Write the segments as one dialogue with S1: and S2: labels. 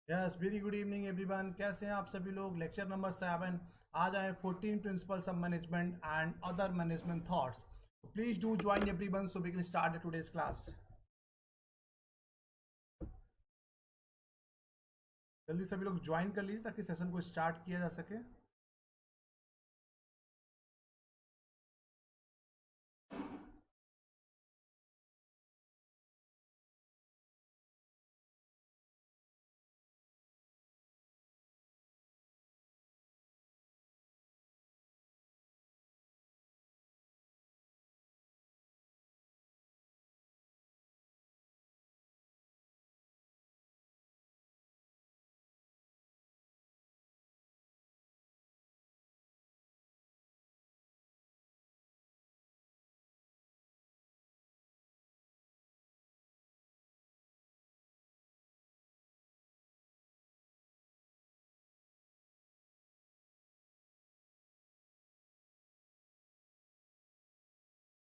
S1: Yes very good evening everyone. कैसे हैं आप सभी लोग? लेक्चर नंबर 7 आज आए 14 principles of management and other management thoughts. Please do join everyone so we can start today's class. जल्दी सभी लोग ज्वाइन कर लीजिए ताकि सेशन को स्टार्ट किया जा सके।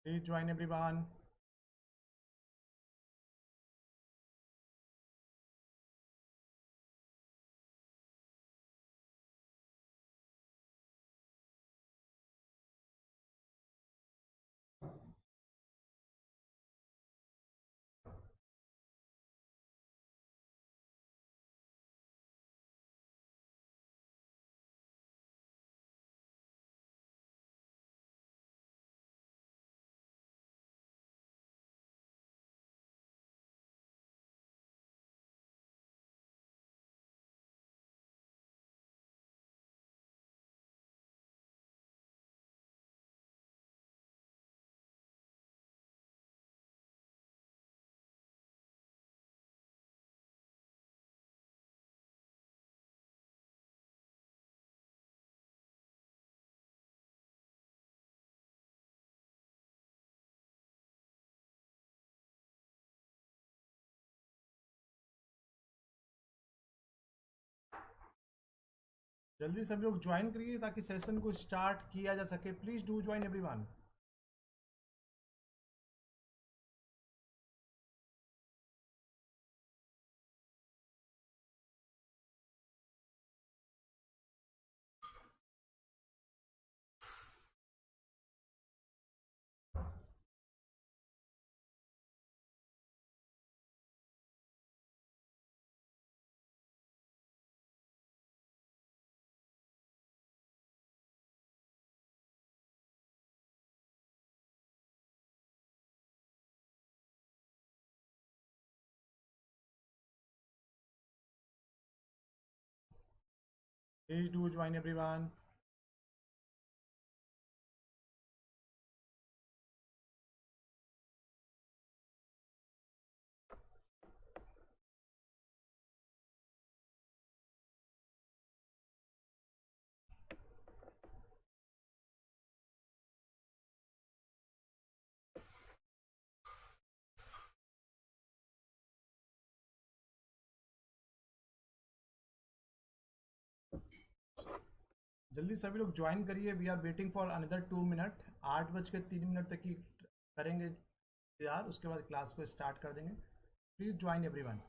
S1: Please join everyone. जल्दी सभी लोग ज्वाइन करिए ताकि सेशन को स्टार्ट किया जा सके। Please do join everyone. Please do join everyone. जल्दी सभी लोग ज्वाइन करिए। We are waiting for another 2 minute. 8:03 तक की करेंगे यार, उसके बाद क्लास को स्टार्ट कर देंगे। Please join everyone.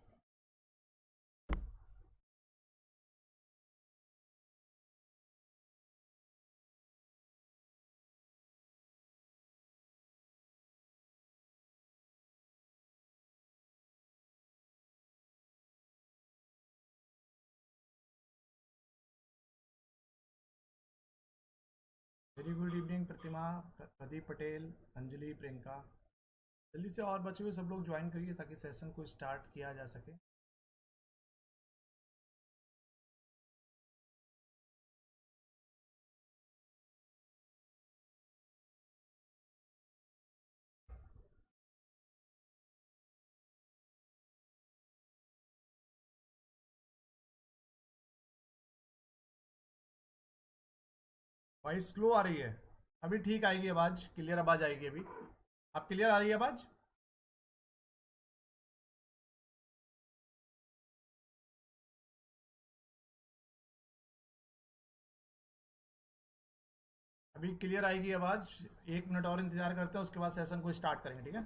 S1: Very good evening Pratima, Pradeep Patel, Anjali, Priyanka. जल्दी से और बचे हुए सब लोग ज्वाइन करिए ताकि सेशन को स्टार्ट किया जा सके। वॉइस स्लो आ रही है। अभी ठीक आएगी आवाज़, क्लियर आवाज़ आएगी अभी। अब क्लियर आ रही है आवाज़? अभी क्लियर आएगी आवाज़। 1 मिनट और इंतज़ार करते हैं, उसके बाद सेशन को स्टार्ट करेंगे, ठीक है?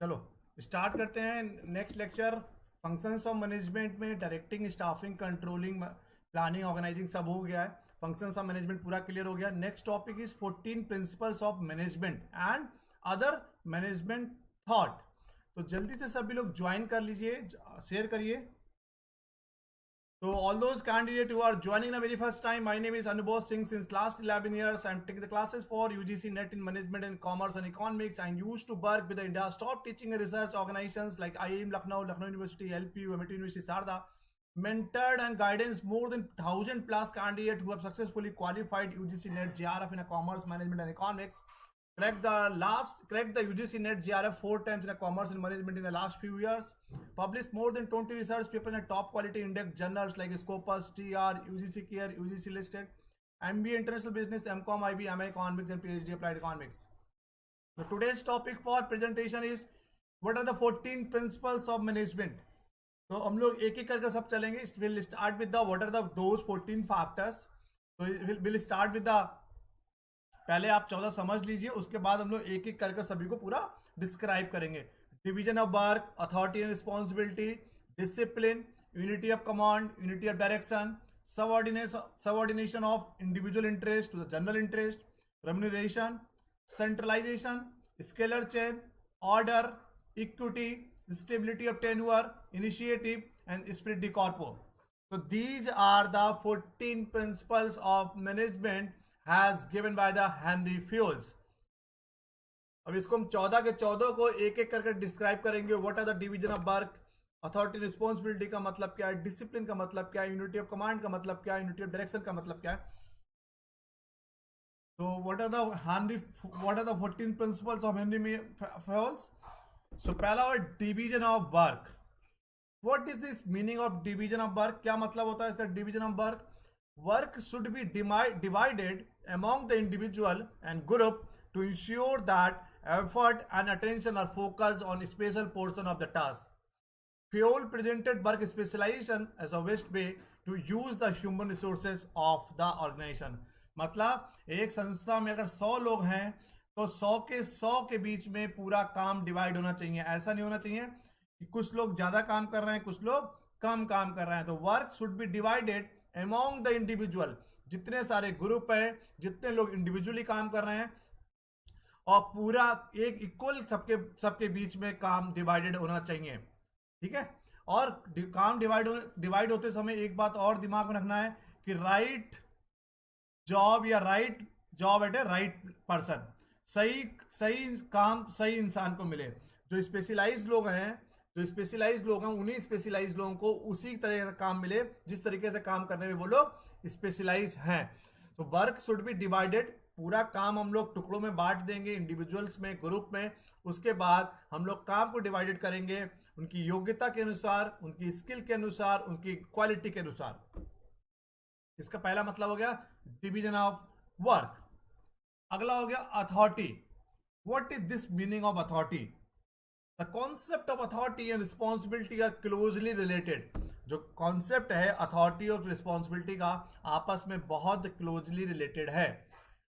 S1: चलो स्टार्ट करते हैं next lecture. Functions of management में directing, staffing, controlling, planning, organising सब हो गया है। फंक्शंस ऑफ मैनेजमेंट पूरा क्लियर हो गया। Next topic is 14 principles of management and other management thought. तो जल्दी से सभी लोग ज्वाइन कर लीजिए, शेयर करिए। So all those candidates who are joining the very first time, my name is Anubhav Singh. Since last 11 years, I'm taking the classes for UGC NET in Management and Commerce and Economics. I used to work with the India's top teaching and research organizations like IIM Lucknow, Lucknow University, LPU, MIT University, Sarda. Mentored and guidance more than 1,000 plus candidates who have successfully qualified UGC NET JRF in a Commerce, Management and Economics. Cracked the UGC NET JRF 4 times in a Commerce and Management in the last few years. Published more than 20 research papers in top quality index journals like Scopus, TR, UGC Care, UGC Listed, MBA International Business, MCOM, IB, MA Economics and PhD Applied Economics. So today's topic for presentation is what are the 14 principles of management. तो हम लोग एक एक करके सब चलेंगे. We'll start with the what are those 14 factors. So we'll start with the पहले आप 14 समझ लीजिए, उसके बाद हम लोग एक एक करके सभी को पूरा डिस्क्राइब करेंगे. Division of work, authority and responsibility, discipline, unity of command, unity of direction, subordination of individual interest to the general interest, remuneration, centralisation, scalar chain, order, equity, stability of tenure, initiative and spirit de corps. So these are the 14 principles of management has given by the Henry Fayol. अब इसको हम 14 के 14 को एक एक करके describe करेंगे. What are the division of work, authority responsibility का मतलब क्या है, डिसिप्लिन का मतलब क्या है, यूनिटी ऑफ कमांड का मतलब क्या है, यूनिटी ऑफ डायरेक्शन का मतलब क्या है. तो what are the 14 principles of Henri Fayol. So पहला और division of work. What is this meaning of division of work? क्या मतलब होता है इसका division of work? Work should be divided among the individual and group to ensure that effort and attention are focused on a special portion of the task. Fayol presented work specialization as a best way to use the human resources of the organization. मतलब एक संस्था में अगर 100 लोग हैं तो 100 के बीच में पूरा काम डिवाइड होना चाहिए. ऐसा नहीं होना चाहिए कि कुछ लोग ज्यादा काम कर रहे हैं, कुछ लोग कम काम कर रहे हैं. तो work should B divided among the individual. जितने सारे ग्रुप है, जितने लोग इंडिविजुअली काम कर रहे हैं, और पूरा एक इक्वल सबके बीच में काम डिवाइडेड होना चाहिए. ठीक है. और काम डिवाइड होते समय एक बात और दिमाग में रखना है कि राइट जॉब या राइट जॉब एट ए राइट पर्सन. सही काम सही इंसान को मिले. जो स्पेशलाइज लोग हैं उन्हीं स्पेशलाइज लोगों को उसी तरह का काम मिले जिस तरीके से काम करने में वो लोग स्पेशलाइज हैं. तो वर्क शुड बी डिवाइडेड. पूरा काम हम लोग टुकड़ों में बांट देंगे, इंडिविजुअल्स में, ग्रुप में. उसके बाद हम लोग काम को डिवाइडेड करेंगे उनकी योग्यता के अनुसार, उनकी स्किल के अनुसार, उनकी क्वालिटी के अनुसार. इसका पहला मतलब हो गया डिवीजन ऑफ वर्क. अगला हो गया authority. What is this meaning of authority? The concept of authority and responsibility are closely related. जो कॉन्सेप्ट है अथॉरिटी और रिस्पॉन्सिबिलिटी का आपस में बहुत क्लोजली रिलेटेड है.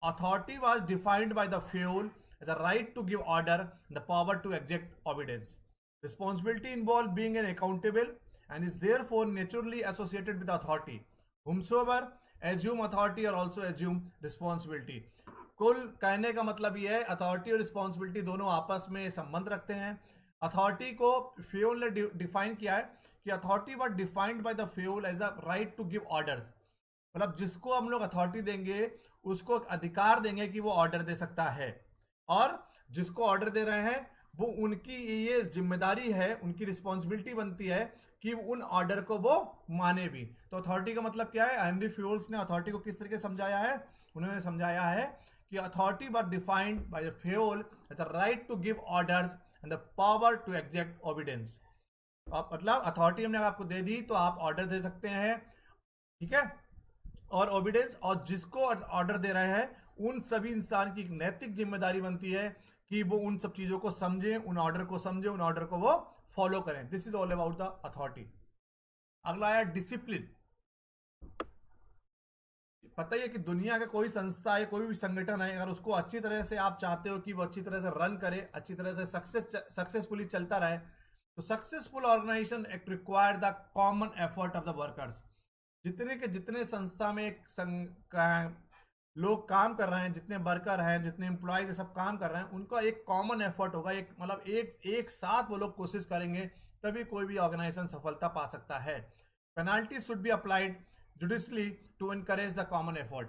S1: Authority was defined by the Fayol as a right to give order, the power to execute obedience. Responsibility involve being an accountable and is therefore naturally associated with authority. whomsoever assume authority or also assume responsibility. कुल कहने का मतलब यह है authority और responsibility दोनों आपस में संबंध रखते हैं. अथॉरिटी को फेयोल ने डिफाइन किया है कि authority was defined by the Fayol as a right to give orders. मतलब जिसको हम लोग अथॉरिटी देंगे उसको अधिकार देंगे कि वो ऑर्डर दे सकता है, और जिसको ऑर्डर दे रहे हैं वो उनकी ये जिम्मेदारी है, उनकी रिस्पॉन्सिबिलिटी बनती है कि उन ऑर्डर को वो माने भी. तो अथॉरिटी का मतलब क्या है? हेनरी फेयोल ने अथॉरिटी को किस तरीके समझाया है? उन्होंने समझाया है कि authority was defined by the Fayol as the right to give orders and the power to execute obedience. मतलब अथॉरिटी हमने आपको दे दी तो आप ऑर्डर दे सकते हैं, ठीक है, और ऑबिडेंस, और जिसको ऑर्डर दे रहे हैं उन सभी इंसान की नैतिक जिम्मेदारी बनती है कि वो उन सब चीजों को समझे, उन ऑर्डर को समझे, उन ऑर्डर को वो फॉलो करें. This is all about the authority. अगला आया डिसिप्लिन. पता ही है कि दुनिया का कोई संस्था है, कोई भी संगठन है, अगर उसको अच्छी तरह से आप चाहते हो कि वो अच्छी तरह से रन करे, अच्छी तरह से सक्सेसफुली चलता रहे, तो सक्सेसफुल ऑर्गेनाइजेशन एक require the common effort of the workers. जितने के जितने संस्था में लोग काम कर रहे हैं, जितने वर्कर हैं, जितने एम्प्लॉयज सब काम कर रहे हैं, उनका एक कॉमन एफर्ट होगा, एक मतलब एक साथ वो लोग कोशिश करेंगे, तभी कोई भी ऑर्गेनाइजेशन सफलता पा सकता है। Penalty should be applied judicially to encourage the common effort.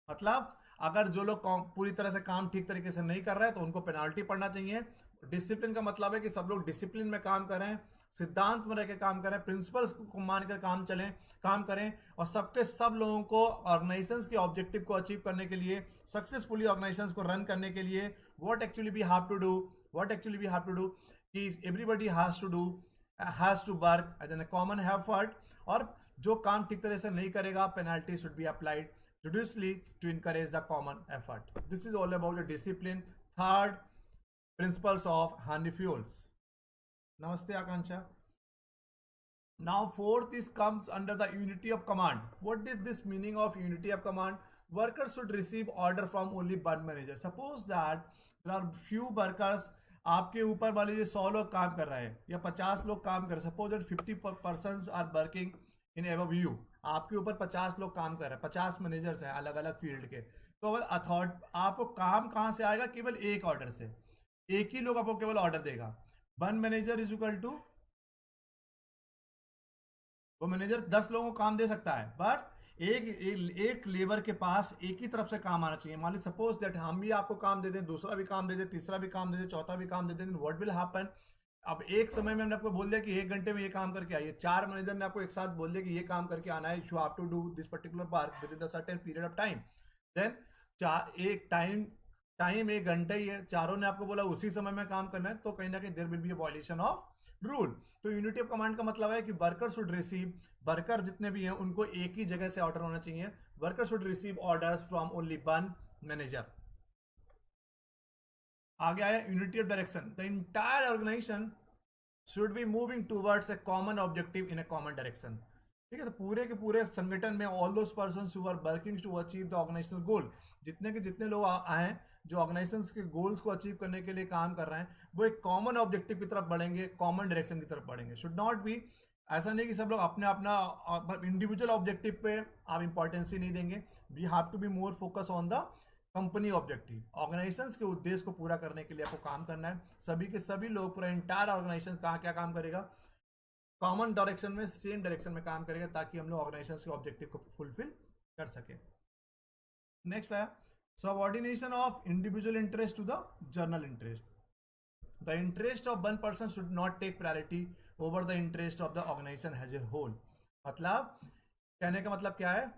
S1: मतलब अगर जो लोग पूरी तरह से काम ठीक तरीके से नहीं कर रहे हैं तो उनको पेनाल्टी पड़ना चाहिए। डिसिप्लिन का मतलब है कि सब लोग डिसिप्लिन में काम करें, सिद्धांत में रहकर काम करें, प्रिंसिपल्स को मानकर काम करें, और सब लोगों को ऑर्गेनाइजेशंस के ऑब्जेक्टिव को अचीव करने के लिए, सक्सेसफुली ऑर्गेनाइजेशंस को रन करने के लिए what actually we have to do कि everybody has to work as an common effort, और जो काम ठीक तरह से नहीं करेगा penalty should be applied judiciously to encourage the common effort. This is all about the discipline. Third, principles of Henry Fayol. Namaste Akansha. Now fourth is comes under the unity of command. What is this meaning of unity of command? Workers should receive order from only one manager. Suppose that there are few workers, आपके ऊपर मान लीजिए 100 लोग काम कर रहे हैं या 50 लोग काम कर रहे हैं। Suppose that 50 persons are working in above you, आपके ऊपर 50 लोग काम कर रहे हैं, 50 मैनेजर्स हैं अलग अलग फील्ड के। तो अगर आपको काम कहाँ से आएगा? केवल एक ऑर्डर से, एक ही लोग आपको केवल ऑर्डर देगा। One manager is equal to, वो मैनेजर 10 लोगों को काम दे सकता है, बट एक लेबर के पास एक ही तरफ से काम आना चाहिए। मान ली सपोज दैट हम भी आपको काम दे दें, दूसरा भी काम दे दे, तीसरा भी काम दे दे, चौथा भी काम दे दे, व्हाट विल हैपन? अब एक समय में हमने आपको बोल दिया कि 1 घंटे में ये काम करके आइए, 4 मैनेजर ने आपको एक साथ बोल दिया कि ये काम करके आना है, you have to do this particular work with in the certain period of time. Then एक टाइम 1 घंटे ही है, चारों ने आपको बोला उसी समय में काम करना है, तो कहीं ना कहीं there will be a violation of rule. तो यूनिटी ऑफ कमांड का मतलब है कि वर्कर शुड रिसीव, वर्कर जितने भी हैं उनको एक ही जगह से ऑर्डर होना चाहिए। Worker should receive orders from only one manager. आगे आया unity of direction. The entire organisation should be moving towards a common objective in a common direction. ठीक है, तो पूरे के पूरे संगठन में all those persons who are working to achieve the organisational goal, जितने के जितने लोग आए जो ऑर्गेनाइजेशंस के गोल्स को अचीव करने के लिए काम कर रहे हैं, वो एक कॉमन ऑब्जेक्टिव की तरफ बढ़ेंगे, कॉमन डायरेक्शन की तरफ बढ़ेंगे। शुड नॉट बी, ऐसा नहीं कि सब लोग अपने अपना इंडिविजुअल ऑब्जेक्टिव पे आप इंपॉर्टेंस ही नहीं देंगे। We have to be more focus on the company objective. Organisations के उद्देश्य को पूरा करने के लिए आपको काम करना है। सभी के सभी लोग, पूरा इंटायर ऑर्गेनाइजेशन कहाँ क्या काम करेगा? कॉमन डायरेक्शन में, सेम डायरेक्शन में काम करेगा, ताकि हम लोग ऑर्गेनाइजेशंस के ऑब्जेक्टिव को फुलफिल कर सके। नेक्स्ट आया subordination of individual interest to the general interest. The interest of one person should not take priority over the interest of the organisation as a whole. मतलब कहने का मतलब क्या है?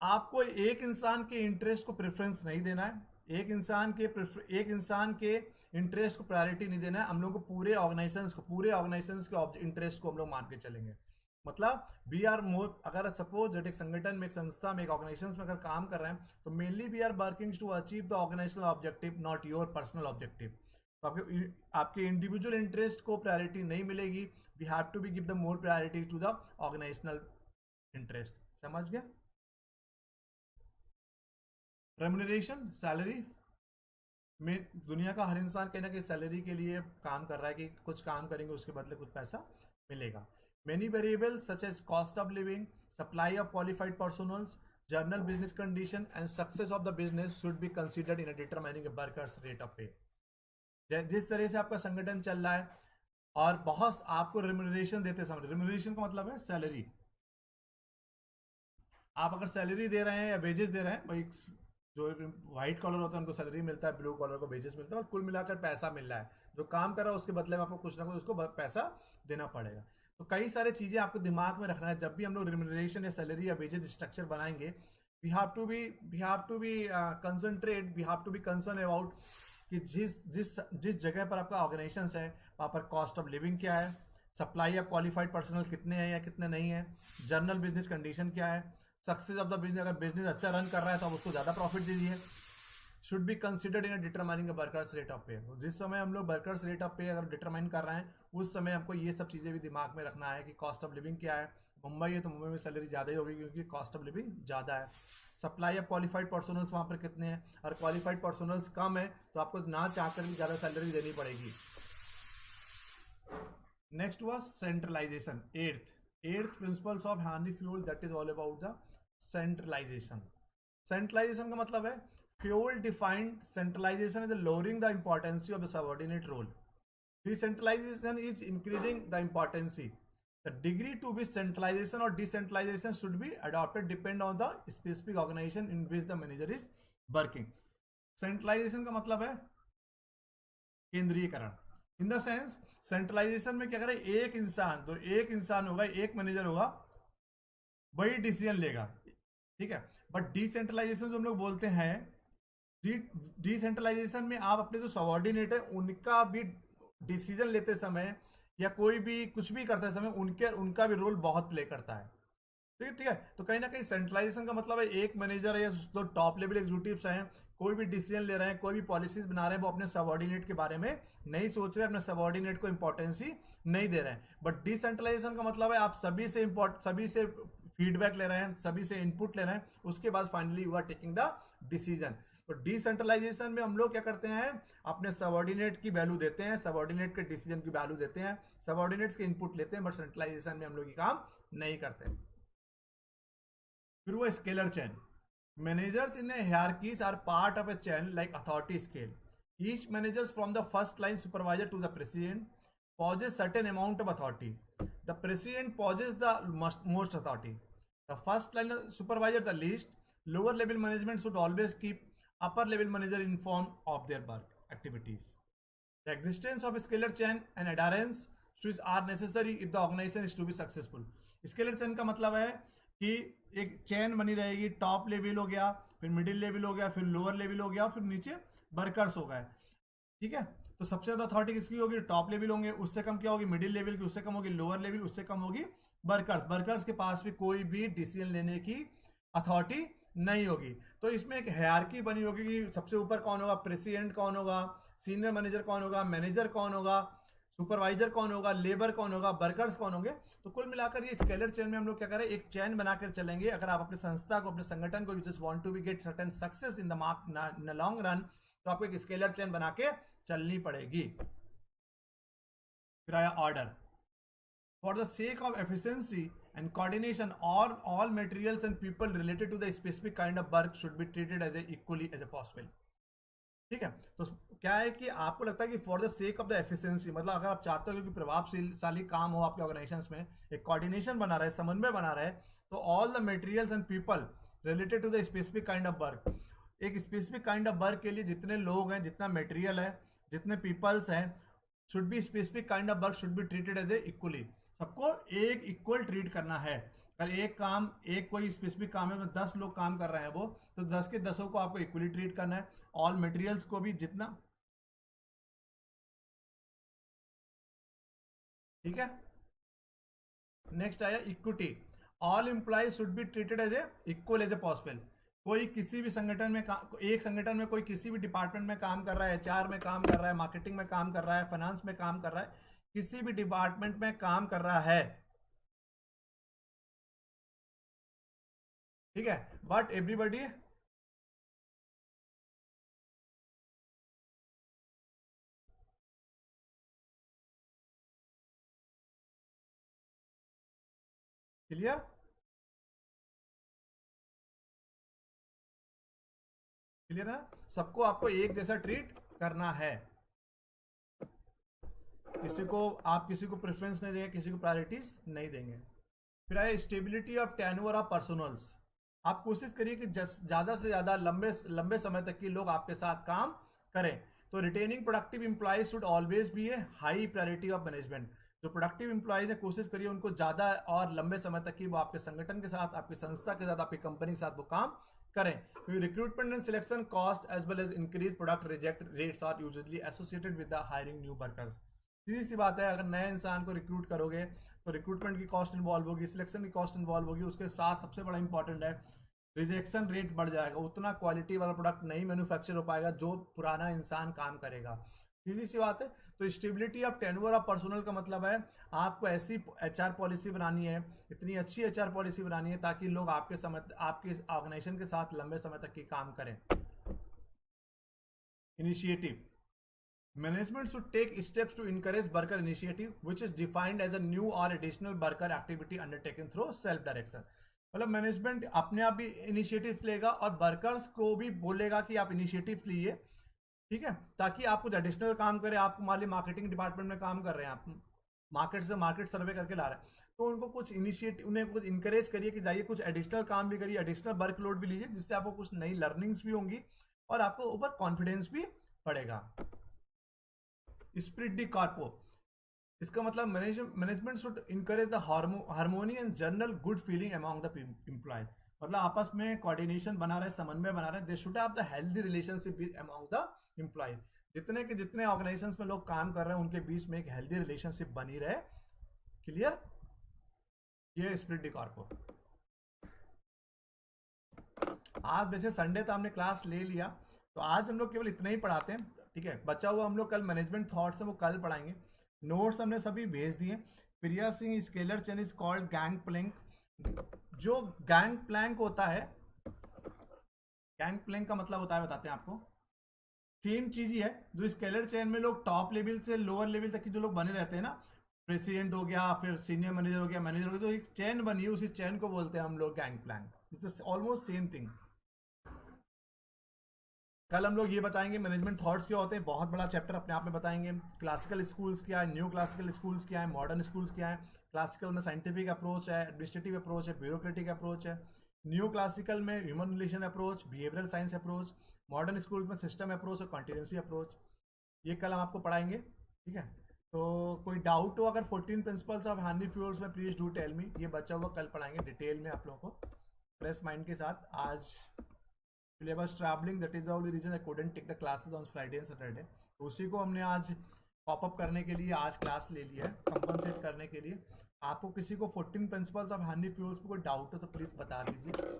S1: आपको एक इंसान के इंटरेस्ट को प्रेफरेंस नहीं देना है, एक इंसान के इंटरेस्ट को प्रायोरिटी नहीं देना है। हम लोग को पूरे ऑर्गेनाइजेशंस के इंटरेस्ट को हम लोग मान के चलेंगे। मतलब वी आर मोर, अगर सपोज एक संगठन में, एक संस्था में, एक ऑर्गेनाइजेशन में अगर काम कर रहे हैं, तो mainly we are working to achieve the organisational objective, not your personal objective. तो आपके इंडिविजुअल इंटरेस्ट को प्रायोरिटी नहीं मिलेगी। We have to be give the more priority to the organisational interest. समझ गया? रेम्यूनरेशन, सैलरी में दुनिया का हर इंसान कहीं ना कहीं सैलरी के लिए काम कर रहा है कि कुछ काम करेंगे उसके बदले कुछ पैसा मिलेगा। Many variables such as cost of living, supply of qualified personnel, general business condition and success of the business should be considered in determining a worker's rate of pay. जिस तरह से आपका संगठन चल रहा है और बहुत आपको रेम्यूनरेशन देते समय, रेम्यूनरेशन का मतलब है सैलरी। आप अगर सैलरी दे रहे हैं या वेजेस दे रहे हैं, भाई जो व्हाइट कॉलर होता है उनको सैलरी मिलता है, ब्लू कॉलर को वेजेस मिलता है, और कुल मिलाकर पैसा मिल रहा है। जो काम कर रहा है उसके बदले में आपको कुछ ना कुछ उसको पैसा देना पड़ेगा। तो कई सारी चीज़ें आपको दिमाग में रखना है जब भी हम लोग रेम्यूनरेशन या सैलरी या वेजेस स्ट्रक्चर बनाएंगे। We have to be concentrate, we have to be concern about कि जिस जगह पर आपका ऑर्गेनाइजेशन है वहाँ पर कॉस्ट ऑफ लिविंग क्या है, सप्लाई ऑफ क्वालिफाइड पर्सनल कितने हैं या कितने नहीं है, जनरल बिजनेस कंडीशन क्या है, सक्सेस ऑफ द बिजनेस, अगर बिजनेस अच्छा रन कर रहा है तो आप उसको ज़्यादा प्रॉफिट दीजिए। Should be considered in determining workers rate of पे। जिस समय हम लोग वर्कर्स रेट ऑफ पे अगर डिटरमाइन कर रहे हैं, उस समय हमको ये सब चीज़ें भी दिमाग में रखना है कि कॉस्ट ऑफ लिविंग क्या है, मुंबई है तो मुंबई में सैलरी ज़्यादा ही होगी क्योंकि कॉस्ट ऑफ लिविंग ज़्यादा है। सप्लाई ऑफ क्वालिफाइड पर्सनल्स वहाँ पर कितने हैं, और क्वालिफाइड पर्सनल्स कम है तो आपको ना चाहकर भी ज़्यादा सैलरी देनी पड़ेगी। नेक्स्ट हुआ centralisation, eighth principles of Henri Fayol, that is all about the centralisation. Centralisation का मतलब है Fayol defined centralisation is lowering the importance of the subordinate role, decentralization is increasing the importance. The degree to which centralization or decentralization should be adopted depend on the specific organization in which the manager is working. Centralization का मतलब है केंद्रीयकरण। In the sense centralisation में क्या करें, एक इंसान, तो एक इंसान होगा, एक मैनेजर होगा, वही डिसीजन लेगा, ठीक है। बट डिसेंट्रलाइजेशन जो हम लोग बोलते हैं, डिसेंट्रलाइजेशन में आप अपने जो सबऑर्डिनेट है उनका भी डिसीजन लेते समय या कोई भी कुछ भी करते समय उनका भी रोल बहुत प्ले करता है, ठीक है। तो कहीं ना कहीं सेंट्रलाइजेशन का मतलब है एक मैनेजर है या जो टॉप लेवल एग्जीक्यूटिव्स हैं, कोई भी डिसीजन ले रहे हैं, कोई भी पॉलिसीज बना रहे हैं, वो अपने सबऑर्डिनेट के बारे में नहीं सोच रहे, अपने सबऑर्डिनेट को इंपॉर्टेंस ही नहीं दे रहे हैं। बट डिसेंट्रलाइजेशन का मतलब है आप सभी से फीडबैक ले रहे हैं, सभी से इनपुट ले रहे हैं, उसके बाद finally you are taking the decision. तो डिसेंट्रलाइजेशन में हम लोग क्या करते हैं, अपने सबऑर्डिनेट की वैल्यू देते हैं, सबऑर्डिनेट के डिसीजन की वैल्यू देते हैं, सबऑर्डिनेट्स के इनपुट लेते हैं, बट सेंट्रलाइजेशन में हम लोग ये काम नहीं करते। फिर वो scalar chain, managers in hierarchies are part of a chain like authority scale, each managers from the first line supervisor to the president possess certain amount of authority. The president possesses the most authority. The first line supervisor the least. Lower level management should always keep upper level manager informed of their work activities. The existence of a scalar chain and adherence to it are necessary if the organization is to be successful. Scalar chain का मतलब है कि एक chain बनी रहेगी, top level हो गया, फिर मिडिल लेवल हो गया, फिर लोअर लेवल हो गया, फिर नीचे वर्कर्स हो गए, ठीक है। तो सबसे ज्यादा अथॉरिटी किसकी होगी, टॉप लेवल होंगे, उससे कम क्या होगी मिडिल लेवल की, उससे कम होगी लोअर लेवल, उससे कम होगी वर्कर्स के पास भी कोई भी डिसीजन लेने की अथॉरिटी नहीं होगी। तो इसमें एक हायरार्की बनी होगी कि सबसे ऊपर कौन होगा, प्रेसिडेंट कौन होगा, सीनियर मैनेजर कौन होगा, मैनेजर कौन होगा, सुपरवाइजर कौन होगा, लेबर कौन होगा, वर्कर्स कौन होंगे। तो कुल मिलाकर ये स्केलर चेन में हम लोग क्या करें, एक चेन बनाकर चलेंगे। अगर आप अपने संस्था को, अपने संगठन को, you just want to be get certain success in the long run, तो आपको एक स्केलर चेन बना के चलनी पड़ेगी। फिर आया order, for the sake of efficiency and coordination all materials and people related to the specific kind of work should be treated as equally as possible, ठीक है। तो क्या है कि आपको लगता है कि for the sake of the efficiency, मतलब अगर आप चाहते हो कि प्रभावशाली काम हो आपके ऑर्गेनाइजेशंस में, एक कोऑर्डिनेशन बना रहे, समन्वय बना रहे, तो all the materials and people related to the specific kind of work, एक स्पेसिफिक काइंड ऑफ वर्क के लिए जितने लोग हैं, जितना मटेरियल है, जितने पीपल्स हैं, should be specific kind of work should be treated as equally, सबको एक इक्वल ट्रीट करना है। अगर एक कोई स्पेसिफिक काम है में 10 लोग काम कर रहे हैं वो, तो 10 के 10 को आपको इक्वली ट्रीट करना है, ऑल मटेरियल्स को भी जितना, ठीक है। नेक्स्ट आया equity, all employees should be treated as equal as possible. कोई किसी भी संगठन में एक संगठन में कोई किसी भी डिपार्टमेंट में काम कर रहा है, एचआर में काम कर रहा है, मार्केटिंग में काम कर रहा है, फाइनेंस में काम कर रहा है, किसी भी डिपार्टमेंट में काम कर रहा है, ठीक है, बट एवरीबडी क्लियर, क्लियर है, सबको आपको एक जैसा ट्रीट करना है, किसी को प्रेफरेंस नहीं देंगे, किसी को प्रायोरिटीज नहीं देंगे। फिर आए stability of tenure of personnels, आप कोशिश करिए कि ज्यादा से ज्यादा लंबे समय तक के लोग आपके साथ काम करें। तो retaining productive employees should always be A high priority of management. जो प्रोडक्टिव एम्प्लॉइज है कोशिश करिए उनको ज्यादा और लंबे समय तक की वो आपके संगठन के साथ, आपकी संस्था के साथ, आपकी कंपनी के साथ वो काम करें। Recruitment and selection cost as well as increase product reject rates are usually associated with the hiring new workers. सीधी सी बात है, अगर नए इंसान को रिक्रूट करोगे तो रिक्रूटमेंट की कॉस्ट इन्वॉल्व होगी, सिलेक्शन की कॉस्ट इन्वॉल्व होगी, उसके साथ सबसे बड़ा इंपॉर्टेंट है रिजेक्शन रेट बढ़ जाएगा, उतना क्वालिटी वाला प्रोडक्ट नहीं मैन्युफैक्चर हो पाएगा जो पुराना इंसान काम करेगा। सीधी सी बात है। तो stability of tenure of personal का मतलब है आपको ऐसी एचआर पॉलिसी बनानी है, इतनी अच्छी एचआर पॉलिसी बनानी है ताकि लोग आपके ऑर्गेनाइजेशन के साथ लंबे समय तक की काम करें। Initiative, management should take steps to encourage worker initiative which is defined as a new or additional worker activity undertaken through self direction। मतलब मैनेजमेंट अपने आप भी इनिशिएटिव लेगा और वर्कर्स को भी बोलेगा कि आप इनिशिएटिव लीजिए, ठीक है, ताकि आप कुछ एडिशनल काम करें। आप मान ली मार्केटिंग डिपार्टमेंट में काम कर रहे हैं, आप मार्केट से मार्केट सर्वे करके ला रहे हैं, तो उनको कुछ इनिशिएटिव, उन्हें कुछ इंकरेज करिए कि जाइए कुछ एडिशनल काम भी करिए, एडिशनल वर्कलोड भी लीजिए, जिससे आपको कुछ नई लर्निंग्स भी होंगी और आपको ऊपर कॉन्फिडेंस भी बढ़ेगा। स्प्रिट दी कॉर्पो, इसका मतलब management should encourage the harmony and general good feeling among the employ. मतलब आपस में कोऑर्डिनेशन बना रहे, समन्वय बना रहे, they should have the healthy relationship among the employ. जितने ऑर्गेनाइजेशंस में लोग काम कर रहे हैं उनके बीच में एक हेल्दी रिलेशनशिप बनी रहे। क्लियर? ये स्प्रिट दी कॉर्पो। आज वैसे संडे था, हमने क्लास ले लिया, तो आज हम लोग केवल इतना ही पढ़ाते हैं, ठीक है। बचा हुआ हम लोग कल मैनेजमेंट थॉट्स है वो कल पढ़ाएंगे। नोट्स हमने सभी भेज दिए। Priya Singh, scalar chain is called gang plank. जो गैंग प्लैंक होता है, गैंग प्लैंक का मतलब होता है, बताते हैं आपको, सेम चीज ही है। जो स्केलर चेन में लोग टॉप लेवल से लोअर लेवल तक के जो लोग बने रहते हैं ना, प्रेसिडेंट हो गया, फिर सीनियर मैनेजर हो गया, मैनेजर हो गया, तो एक चेन बनी है, उसी चेन को बोलते हैं हम लोग gangplank. It's almost same thing. कल हम लोग ये बताएंगे मैनेजमेंट थॉट्स क्या होते हैं, बहुत बड़ा चैप्टर अपने आप में बताएंगे। क्लासिकल स्कूल्स क्या है, न्यू क्लासिकल स्कूल्स क्या है, मॉडर्न स्कूल्स क्या है। क्लासिकल में साइंटिफिक अप्रोच है, एडमिनिस्ट्रेटिव अप्रोच है, ब्यूरोक्रेटिक अप्रोच है। न्यू क्लासिकल में human relation approach, behavioural science approach. Modern school में सिस्टम अप्रोच और कॉन्टिजेंसी अप्रोच। ये कल हम आपको पढ़ाएंगे, ठीक है। तो कोई डाउट हो अगर 14 प्रिंसिपल्स ऑफ हार्मनी फ्यूल्स में, प्लीज डू टेल मी। ये बचा हुआ कल पढ़ाएंगे डिटेल में आप लोगों को फ्रेश माइंड के साथ। आज syllabus travelling, that is the only reason I couldn't take the classes on Friday and Saturday. तो उसी को हमने आज पॉप अप करने के लिए आज क्लास ले लिया है, कंपनसेट करने के लिए। आपको किसी को 14 प्रिंसिपल्स ऑफ हार्मनी फ्यूल्स पे कोई डाउट हो तो प्लीज बता दीजिए।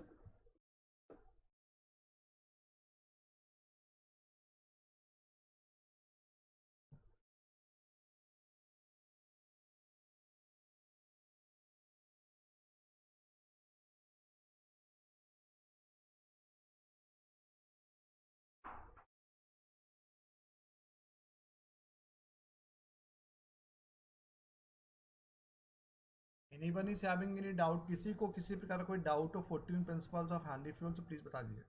S1: Anyone is having any doubt? किसी को किसी प्रकार का कोई डाउट हो 14 प्रिंसिपल्स ऑफ हार्मनी फ्यूल्स तो प्लीज बता दीजिए।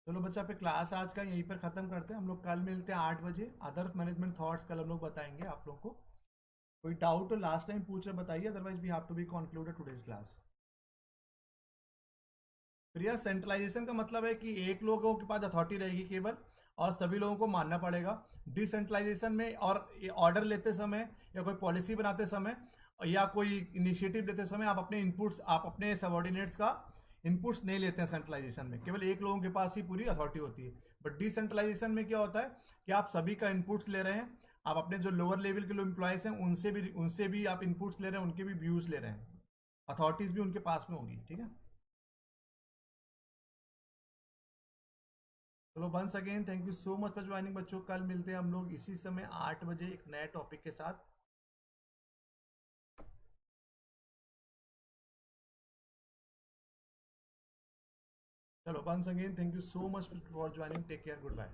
S1: चलो बच्चा, पे क्लास आज का यहीं पर खत्म करते हैं। हम लोग कल मिलते हैं 8 बजे। अदर मैनेजमेंट थॉट्स कल हम लोग बताएंगे आप लोग को। कोई डाउट हो लास्ट टाइम पूछ रहे बताइए, otherwise we have to be concluded today's class. Priya, centralisation का मतलब है कि एक लोगों के पास अथॉरिटी रहेगी केवल और सभी लोगों को मानना पड़ेगा। डिसेंट्रलाइजेशन में और ऑर्डर लेते समय या कोई पॉलिसी बनाते समय या कोई इनिशिएटिव लेते समय आप अपने इनपुट्स, आप अपने सबॉर्डिनेट्स का इनपुट्स नहीं लेते हैं। सेंट्रलाइजेशन में केवल एक लोगों के पास ही पूरी अथॉरिटी होती है। बट डिसेंट्रलाइजेशन में क्या होता है कि आप सभी का इनपुट्स ले रहे हैं, आप अपने जो लोअर लेवल के लोग एम्प्लॉयज हैं उनसे भी आप इनपुट्स ले रहे हैं, उनके भी व्यूज ले रहे हैं, अथॉरिटीज भी उनके पास में होगी, ठीक है। चलो, once again thank you so much for joining बच्चों। कल मिलते हैं हम लोग इसी समय 8 बजे एक नए टॉपिक के साथ। चलो, once again thank you so much for joining. Take care, good bye.